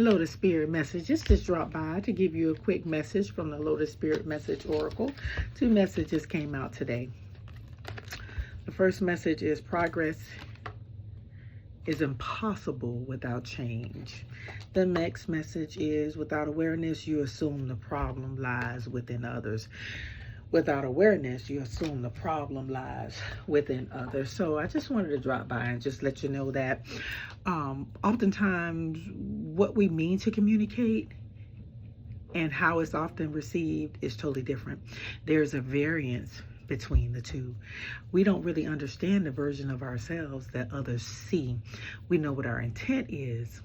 Lotus Spirit Messages just dropped by to give you a quick message from the Lotus Spirit Message Oracle. 2 messages came out today. The first message is progress is impossible without change. The next message is without awareness, you assume the problem lies within others. Without awareness, you assume the problem lies within others. So I just wanted to drop by and just let you know that oftentimes what we mean to communicate and how it's often received is totally different. There's a variance between the two. We don't really understand the version of ourselves that others see. We know what our intent is.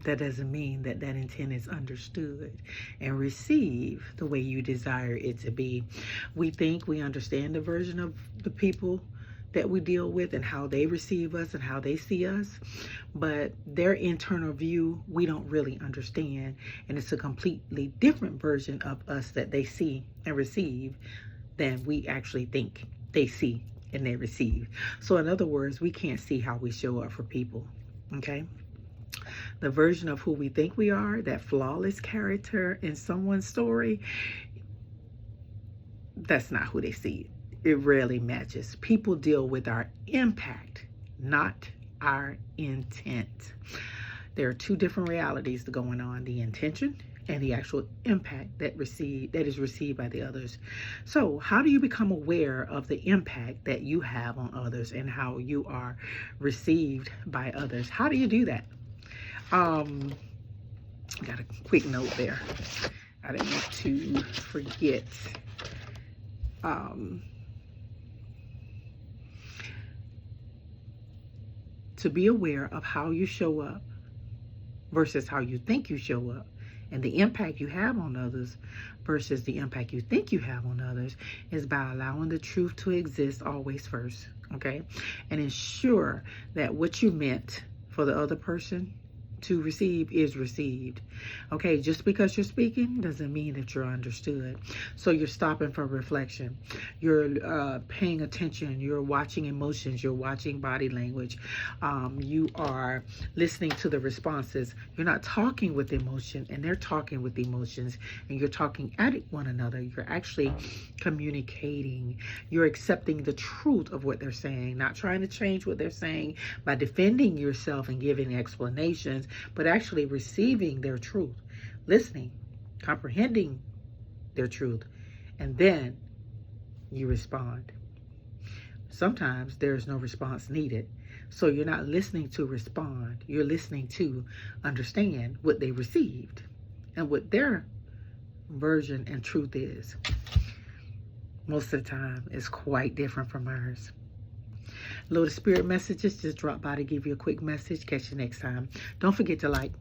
That doesn't mean that that intent is understood and received the way you desire it to be. We think we understand the version of the people that we deal with and how they receive us and how they see us, but their internal view we don't really understand, and it's a completely different version of us that they see and receive than we actually think they see and they receive. So in other words, we can't see how we show up for people. Okay, the version of who we think we are, that flawless character in someone's story, that's not who they see. It rarely matches. People deal with our impact, not our intent. There are 2 different realities going on: the intention and the actual impact that is received by the others. So how do you become aware of the impact that you have on others and how you are received by others? How do you do that? Got a quick note there. I didn't want to forget. To be aware of how you show up versus how you think you show up, and the impact you have on others versus the impact you think you have on others, is by allowing the truth to exist always first, okay? And ensure that what you meant for the other person to receive is received. Okay, just because you're speaking doesn't mean that you're understood. So you're stopping for reflection. You're paying attention. You're watching emotions. You're watching body language. You are listening to the responses. You're not talking with emotion and they're talking with emotions, and you're talking at one another. You're actually communicating. You're accepting the truth of what they're saying, not trying to change what they're saying by defending yourself and giving explanations, but actually receiving their truth, listening, comprehending their truth, and then you respond. Sometimes there's no response needed. So you're not listening to respond. You're listening to understand what they received and what their version and truth is. Most of the time, it's quite different from ours. Lotus Spirit Messages just dropped by to give you a quick message. Catch you next time. Don't forget to like,